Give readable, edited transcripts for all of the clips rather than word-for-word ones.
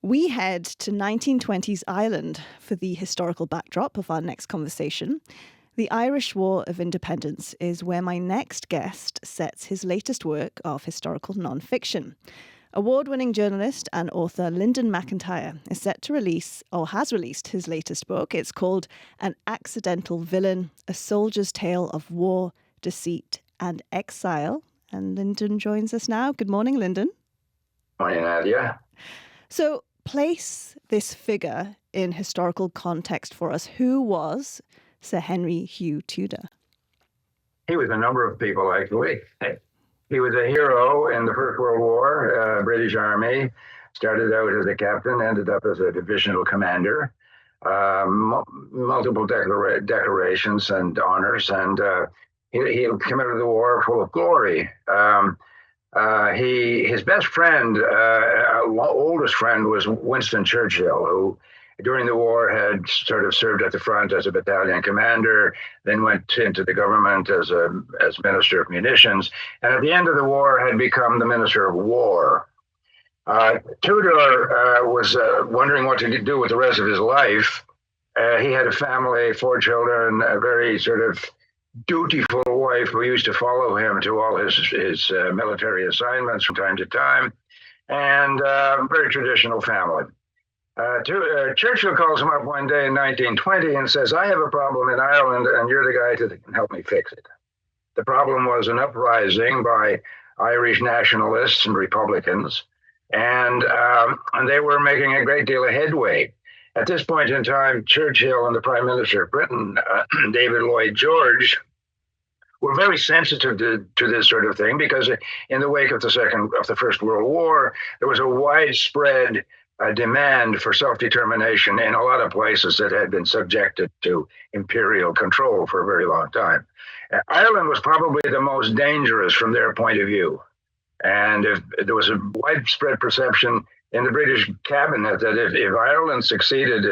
We head to 1920s Ireland for the historical backdrop of our next conversation. The Irish War of Independence is where my next guest sets his latest work of historical non-fiction. Award-winning journalist and author Linden MacIntyre is set to release, or has released, his latest book. It's called An Accidental Villain, A Soldier's Tale of War, Deceit and Exile. And Linden joins us now. Good morning, Linden. Morning, Nadia. So place this figure in historical context for us. Who was Sir Henry Hugh Tudor? He was a number of people, actually. He was a hero in the First World War, British Army. Started out as a captain, ended up as a divisional commander. Multiple decorations and honors, and he came out of the war full of glory. His best friend, oldest friend, was Winston Churchill, who during the war had sort of served at the front as a battalion commander, then went into the government as Minister of Munitions, and at the end of the war had become the Minister of War. Tudor was wondering what to do with the rest of his life. He had a family, 4 children, a very sort of dutiful wife who used to follow him to all his military assignments from time to time, and very traditional family. Churchill calls him up one day in 1920 and says, "I have a problem in Ireland, and you're the guy to help me fix it." The problem was an uprising by Irish nationalists and Republicans, and they were making a great deal of headway. At this point in time, Churchill and the Prime Minister of Britain, David Lloyd George, were very sensitive to this sort of thing because in the wake of the First World War, there was a widespread demand for self-determination in a lot of places that had been subjected to imperial control for a very long time. Ireland was probably the most dangerous from their point of view. And there was a widespread perception in the British cabinet that if Ireland succeeded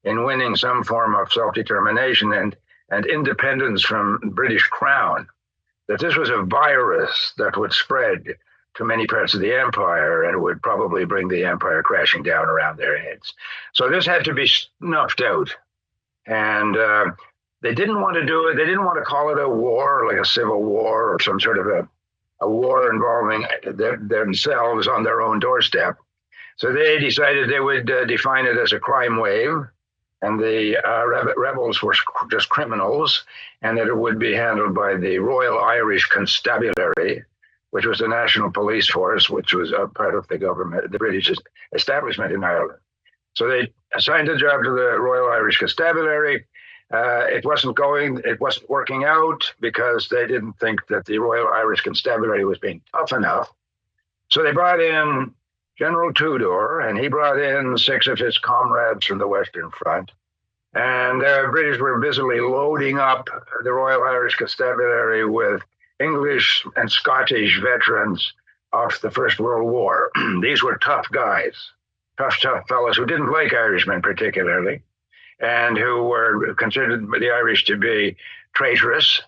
in winning some form of self-determination and independence from the British Crown, that this was a virus that would spread to many parts of the empire and would probably bring the empire crashing down around their heads. So this had to be snuffed out. And they didn't want to do it. They didn't want to call it a war, like a civil war or some sort of a war involving themselves on their own doorstep. So they decided they would define it as a crime wave, and the rebels were just criminals, and that it would be handled by the Royal Irish Constabulary, which was the national police force, which was a part of the government, the British establishment in Ireland. So they assigned the job to the Royal Irish Constabulary. It wasn't working out because they didn't think that the Royal Irish Constabulary was being tough enough. So they brought in General Tudor, and he brought in 6 of his comrades from the Western Front. And the British were busily loading up the Royal Irish Constabulary with English and Scottish veterans of the First World War. These were tough guys, tough fellows who didn't like Irishmen particularly, and who were considered by the Irish to be traitorous.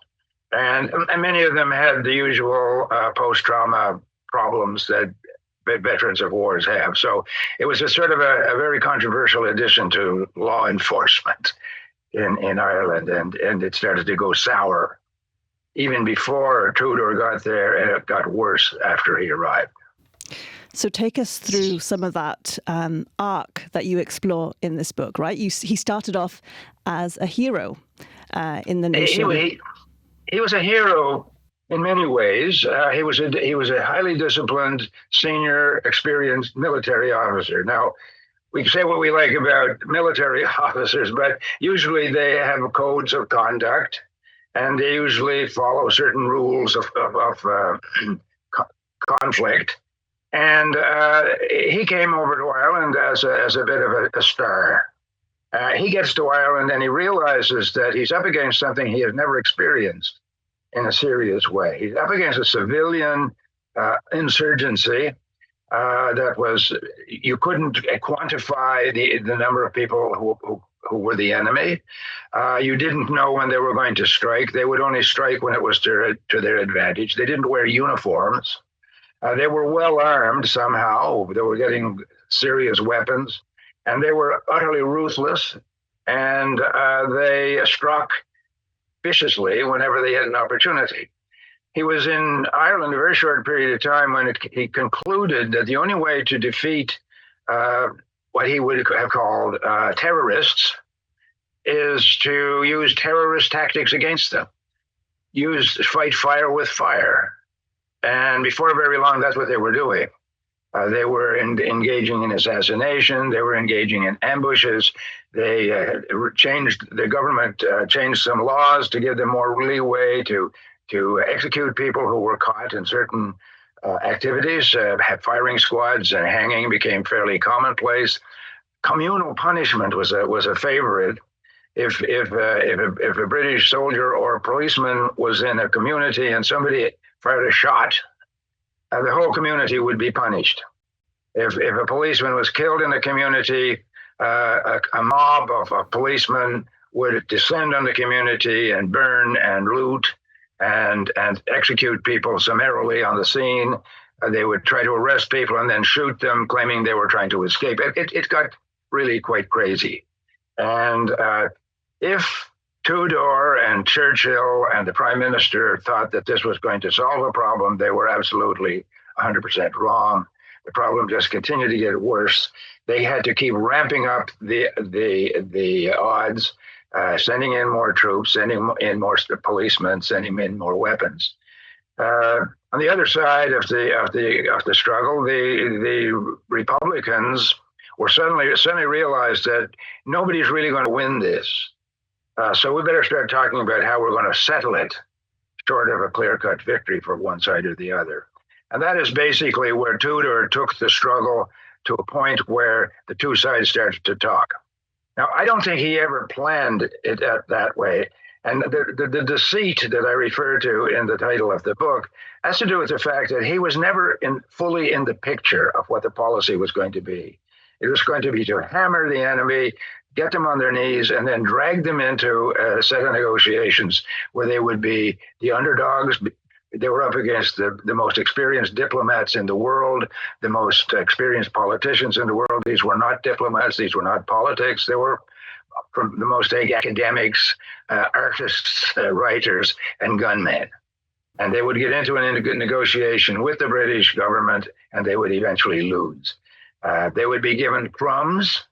And many of them had the usual post-trauma problems that veterans of wars have. So it was a sort of a very controversial addition to law enforcement in Ireland, and it started to go sour even before Tudor got there, and it got worse after he arrived. So take us through some of that arc that you explore in this book, right? He started off as a hero in the nation. He was a hero in many ways. He was a highly disciplined, senior, experienced military officer. Now, we can say what we like about military officers, but usually they have codes of conduct, and they usually follow certain rules of conflict. And he came over to Ireland as a bit of a star. He gets to Ireland and he realizes that he's up against something he has never experienced in a serious way. He's up against a civilian insurgency that was, you couldn't quantify the number of people who were the enemy. You didn't know when they were going to strike. They would only strike when it was to their advantage. They didn't wear uniforms. They were well armed somehow. They were getting serious weapons, and they were utterly ruthless, and they struck viciously whenever they had an opportunity. He was in Ireland a very short period of time when he concluded that the only way to defeat what he would have called terrorists is to use terrorist tactics against them. Fight fire with fire. And before very long, that's what they were doing. They were engaging in assassination. They were engaging in ambushes. The government changed some laws to give them more leeway to execute people who were caught in certain activities. Firing squads and hanging became fairly commonplace. Communal punishment was a favorite. If a British soldier or a policeman was in a community and somebody fired a shot, the whole community would be punished. If a policeman was killed in a community, a mob of policemen would descend on the community and burn and loot and execute people summarily on the scene. They would try to arrest people and then shoot them, claiming they were trying to escape. It got really quite crazy. And if Tudor and Churchill and the Prime Minister thought that this was going to solve a problem, they were absolutely 100% wrong. The problem just continued to get worse. They had to keep ramping up the odds, sending in more troops, sending in more policemen, sending in more weapons. On the other side of the struggle, the Republicans were suddenly realized that nobody's really going to win this. So we better start talking about how we're going to settle it, short of a clear-cut victory for one side or the other. And that is basically where Tudor took the struggle to a point where the two sides started to talk. Now, I don't think he ever planned it that way. And the deceit that I refer to in the title of the book has to do with the fact that he was never fully in the picture of what the policy was going to be. It was going to be to hammer the enemy, get them on their knees, and then drag them into a set of negotiations where they would be the underdogs. They were up against the most experienced diplomats in the world, the most experienced politicians in the world. These were not diplomats. These were not politics. They were from the most academics, artists, writers, and gunmen. And they would get into a negotiation with the British government, and they would eventually lose. They would be given crumbs.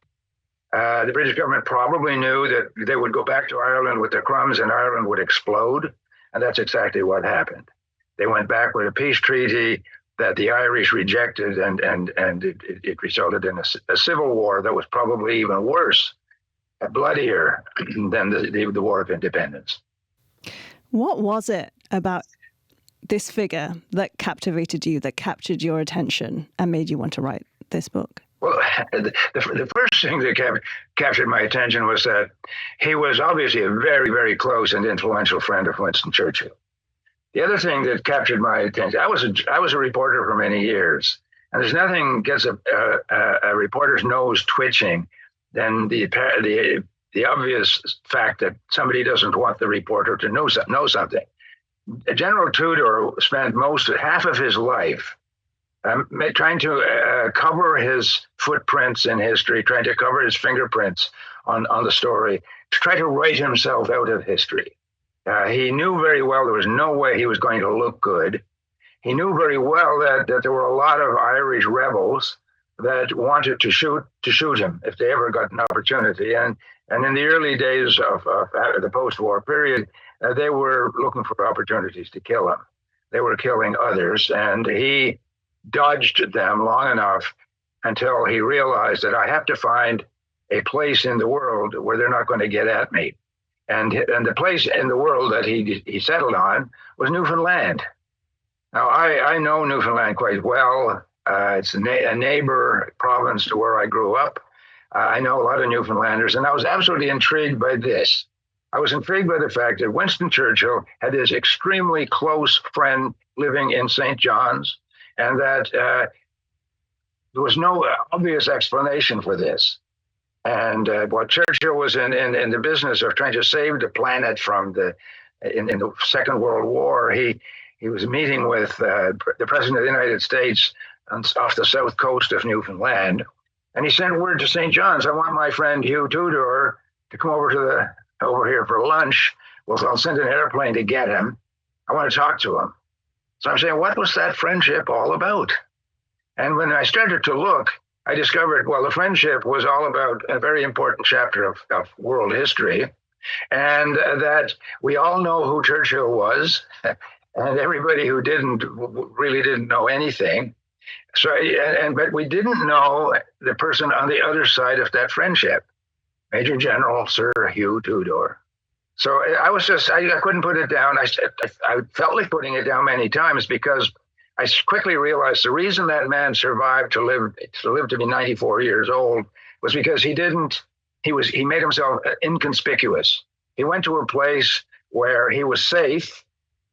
The British government probably knew that they would go back to Ireland with the crumbs and Ireland would explode. And that's exactly what happened. They went back with a peace treaty that the Irish rejected, and it resulted in a civil war that was probably even worse, bloodier than the War of Independence. What was it about this figure that captivated you, that captured your attention and made you want to write this book? Well, the first thing that captured my attention was that he was obviously a very, very close and influential friend of Winston Churchill. The other thing that captured my attention, I was a reporter for many years, and there's nothing gets a reporter's nose twitching than the obvious fact that somebody doesn't want the reporter to know something. General Tudor spent half of his life trying to cover his footprints in history, trying to cover his fingerprints on the story, to try to write himself out of history. He knew very well there was no way he was going to look good. He knew very well that there were a lot of Irish rebels that wanted to shoot him if they ever got an opportunity. And in the early days of the post-war period, they were looking for opportunities to kill him. They were killing others, and he dodged them long enough until he realized that I have to find a place in the world where they're not going to get at me. And the place in the world that he settled on was Newfoundland. Now, I know Newfoundland quite well. It's a neighbor province to where I grew up. I know a lot of Newfoundlanders, and I was absolutely intrigued by this. I was intrigued by the fact that Winston Churchill had this extremely close friend living in St. John's, and that there was no obvious explanation for this. And while Churchill was in the business of trying to save the planet from in the Second World War, he was meeting with the President of the United States off the south coast of Newfoundland, And he sent word to St. John's, I want my friend Hugh Tudor to come over here for lunch. Well, I'll send an airplane to get him. I want to talk to him. So I'm saying, what was that friendship all about? And when I started to look, I discovered, well, the friendship was all about a very important chapter of world history, and that we all know who Churchill was, and everybody who didn't really didn't know anything. So, but we didn't know the person on the other side of that friendship, Major General Sir Hugh Tudor. So I couldn't put it down. I felt like putting it down many times because I quickly realized the reason that man survived to live to be 94 years old was because he made himself inconspicuous. He went to a place where he was safe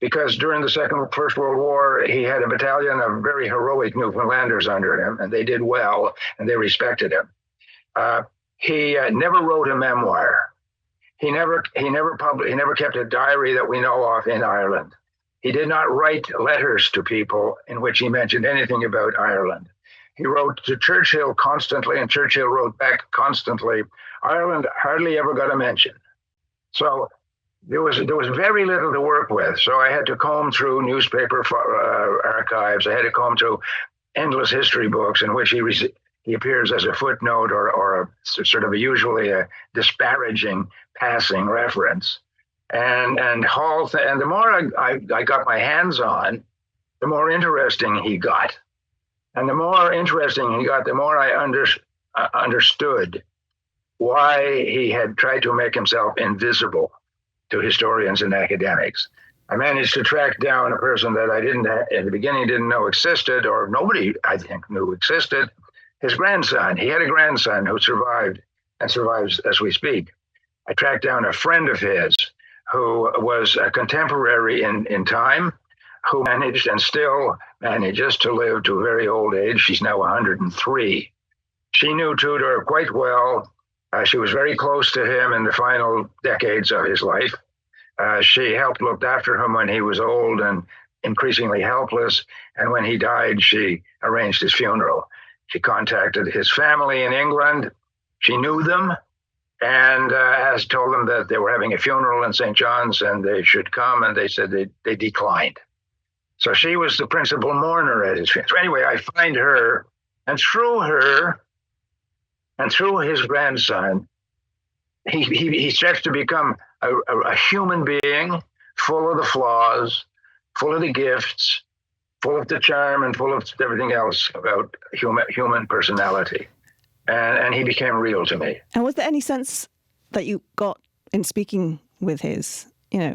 because during the First World War, he had a battalion of very heroic Newfoundlanders under him, and they did well, and they respected him. He never wrote a memoir. He never kept a diary that we know of in Ireland. He did not write letters to people in which he mentioned anything about Ireland. He wrote to Churchill constantly, and Churchill wrote back constantly. Ireland hardly ever got a mention. So there was very little to work with. So I had to comb through newspaper archives. I had to comb through endless history books in which he appears as a footnote or a sort of usually a disparaging passing reference. And the more I got my hands on, the more interesting he got. And the more interesting he got, the more I understood why he had tried to make himself invisible to historians and academics. I managed to track down a person that I at the beginning didn't know existed, or nobody, I think, knew existed, his grandson. He had a grandson who survived and survives as we speak. I tracked down a friend of his who was a contemporary in time, who managed and still manages to live to a very old age. She's now 103. She knew Tudor quite well. She was very close to him in the final decades of his life. She looked after him when he was old and increasingly helpless. And when he died, she arranged his funeral. She contacted his family in England. She knew them and told them that they were having a funeral in St. John's and they should come. And they said they declined. So she was the principal mourner at his funeral. So anyway, I find her, and through her and through his grandson, he starts to become a human being, full of the flaws, full of the gifts, full of the charm, and full of everything else about human personality. And he became real to me. And was there any sense that you got in speaking with his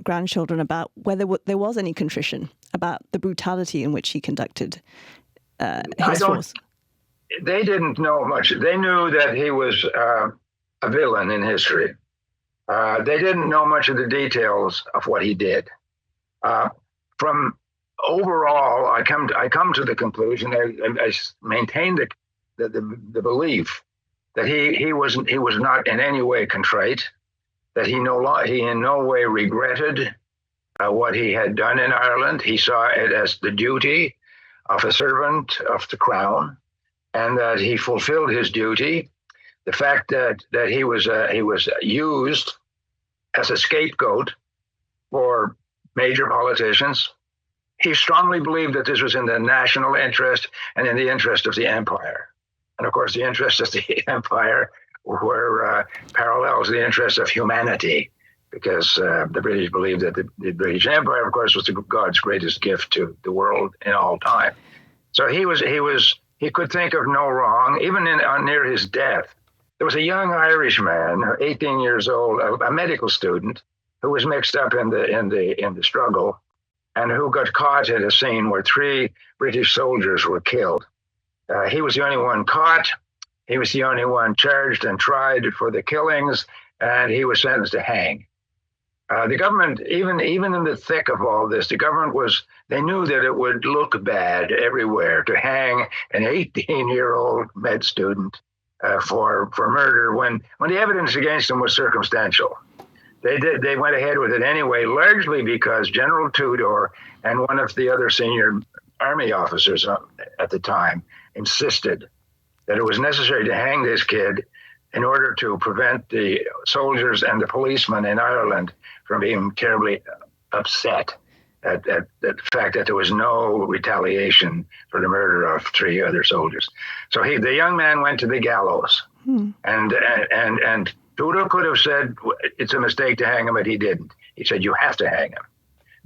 grandchildren about whether there was any contrition about the brutality in which he conducted his force? They didn't know much. They knew that he was a villain in history. They didn't know much of the details of what he did. From overall, I come to the conclusion. I maintain the belief that he was not in any way contrite, that he in no way regretted what he had done in Ireland. He saw it as the duty of a servant of the crown, and that he fulfilled his duty. The fact that he was used as a scapegoat for major politicians, he strongly believed that this was in the national interest and in the interest of the empire. And of course, the interests of the empire were parallel to the interests of humanity, because the British believed that the British Empire, of course, was God's greatest gift to the world in all time. So he could think of no wrong, even near his death. There was a young Irishman, 18 years old, a medical student, who was mixed up in the struggle, and who got caught at a scene where 3 British soldiers were killed. He was the only one caught. He was the only one charged and tried for the killings, and he was sentenced to hang. The government, even in the thick of all this, they knew that it would look bad everywhere to hang an 18-year-old med student for murder when the evidence against him was circumstantial. They went ahead with it anyway, largely because General Tudor and one of the other senior army officers at the time insisted that it was necessary to hang this kid in order to prevent the soldiers and the policemen in Ireland from being terribly upset at the fact that there was no retaliation for the murder of 3 other soldiers. So the young man went to the gallows, and Tudor could have said it's a mistake to hang him, but he didn't. He said you have to hang him.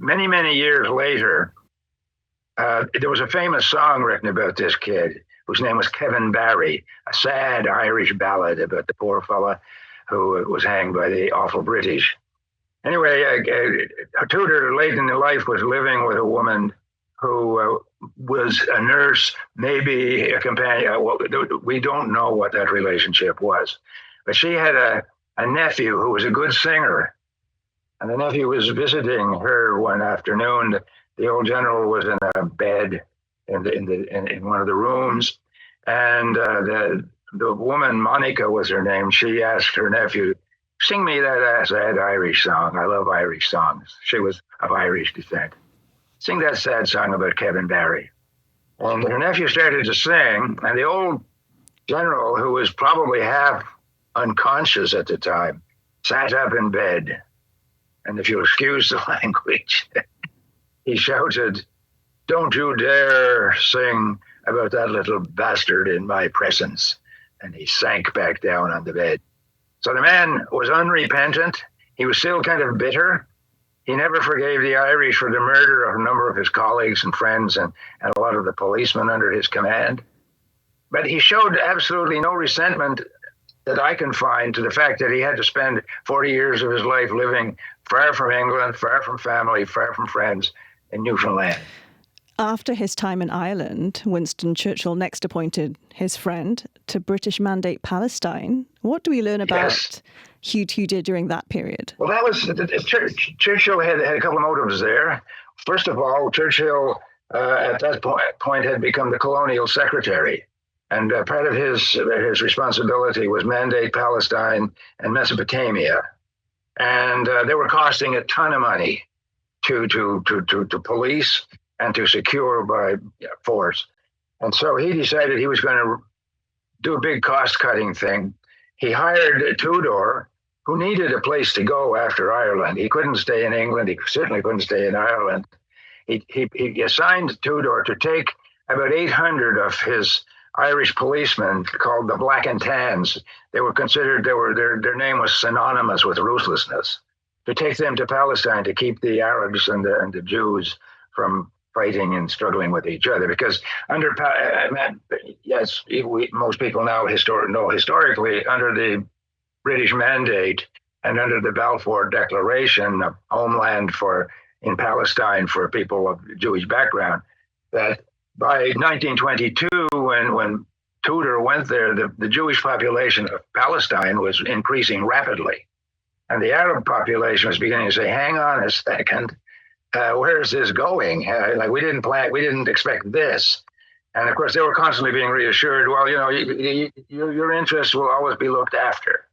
Many, many years later, there was a famous song written about this kid whose name was Kevin Barry, a sad Irish ballad about the poor fella who was hanged by the awful British. Anyway, Tudor, late in life, was living with a woman who was a nurse, maybe a companion. Well, we don't know what that relationship was. But she had a nephew who was a good singer. And the nephew was visiting her one afternoon. The old general was in a bed in one of the rooms. And the woman, Monica was her name, she asked her nephew, sing me that sad Irish song. I love Irish songs. She was of Irish descent. Sing that sad song about Kevin Barry. And her nephew started to sing, and the old general, who was probably half unconscious at the time, sat up in bed. And if you'll excuse the language, he shouted, "Don't you dare sing about that little bastard in my presence." And he sank back down on the bed. So the man was unrepentant. He was still kind of bitter. He never forgave the Irish for the murder of a number of his colleagues and friends and a lot of the policemen under his command. But he showed absolutely no resentment that I can find to the fact that he had to spend 40 years of his life living far from England, far from family, far from friends in Newfoundland. After his time in Ireland, Winston Churchill next appointed his friend to British Mandate Palestine. What do we learn about Hugh Tudor during that period? Well, that was Churchill had a couple of motives there. First of all, Churchill at that point had become the colonial secretary. And part of his responsibility was Mandate Palestine and Mesopotamia. And they were costing a ton of money to police and to secure by force. And so he decided he was going to do a big cost-cutting thing. He hired Tudor, who needed a place to go after Ireland. He couldn't stay in England. He certainly couldn't stay in Ireland. He assigned Tudor to take about 800 of his Irish policemen called the Black and Tans. They were considered, their name was synonymous with ruthlessness, to take them to Palestine to keep the Arabs and the Jews from fighting and struggling with each other. Because most people now know historically, under the British Mandate and under the Balfour Declaration of homeland in Palestine for people of Jewish background, that by 1922, when Tudor went there, the Jewish population of Palestine was increasing rapidly. And the Arab population was beginning to say, hang on a second, where is this going? We didn't expect this. And of course, they were constantly being reassured, well, your interests will always be looked after.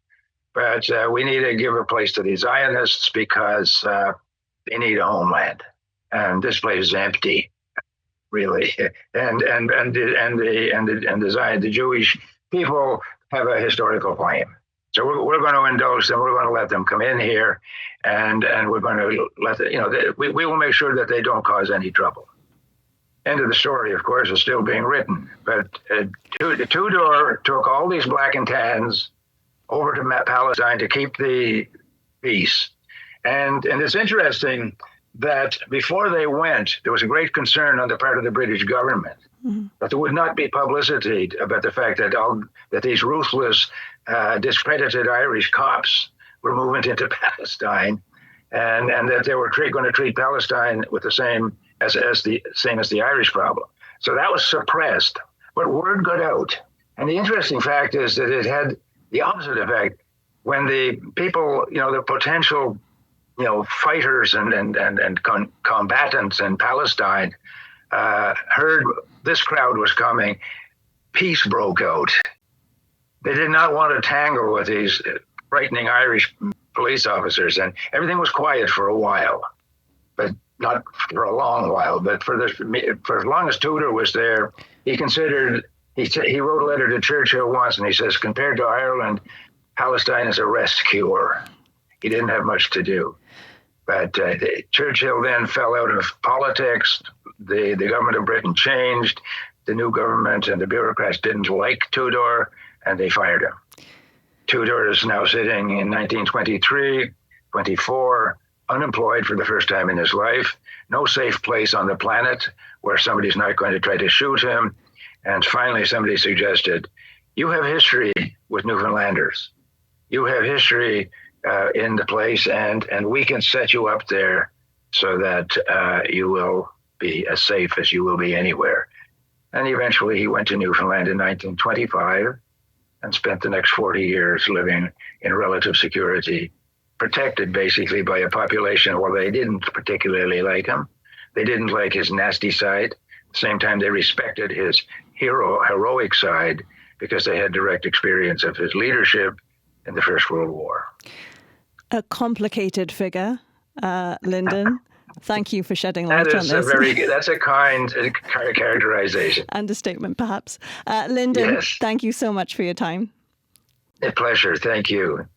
But we need to give a place to the Zionists because they need a homeland. And this place is empty, really. And the Jewish people have a historical claim. So we're going to indulge them. We're going to let them come in here, and we're going to let we will make sure that they don't cause any trouble. End of the story, of course, is still being written. But Tudor took all these Black and Tans over to Palestine to keep the peace. And it's interesting that before they went, there was a great concern on the part of the British government that there would not be publicity about the fact that these ruthless, discredited Irish cops were moving into Palestine, and that they were going to treat Palestine with the same as the Irish problem. So that was suppressed, but word got out. And the interesting fact is that it had the opposite effect. When the people, the potential, fighters and combatants in Palestine heard this crowd was coming, peace broke out. They did not want to tangle with these frightening Irish police officers, and everything was quiet for a while, but not for a long while. But for as long as Tudor was there, he considered He wrote a letter to Churchill once, and he says, compared to Ireland, Palestine is a rest cure. He didn't have much to do. But Churchill then fell out of politics. The government of Britain changed. The new government and the bureaucrats didn't like Tudor, and they fired him. Tudor is now sitting in 1923, 24, unemployed for the first time in his life, no safe place on the planet where somebody's not going to try to shoot him. And finally, somebody suggested, you have history with Newfoundlanders. You have history in the place, and we can set you up there so that you will be as safe as you will be anywhere. And eventually he went to Newfoundland in 1925 and spent the next 40 years living in relative security, protected basically by a population. Well, they didn't particularly like him. They didn't like his nasty side. At the same time, they respected his heroic side because they had direct experience of his leadership in the First World War. A complicated figure, Linden. Thank you for shedding light on this. That's a kind characterization. Understatement, perhaps. Linden, yes. Thank you so much for your time. A pleasure. Thank you.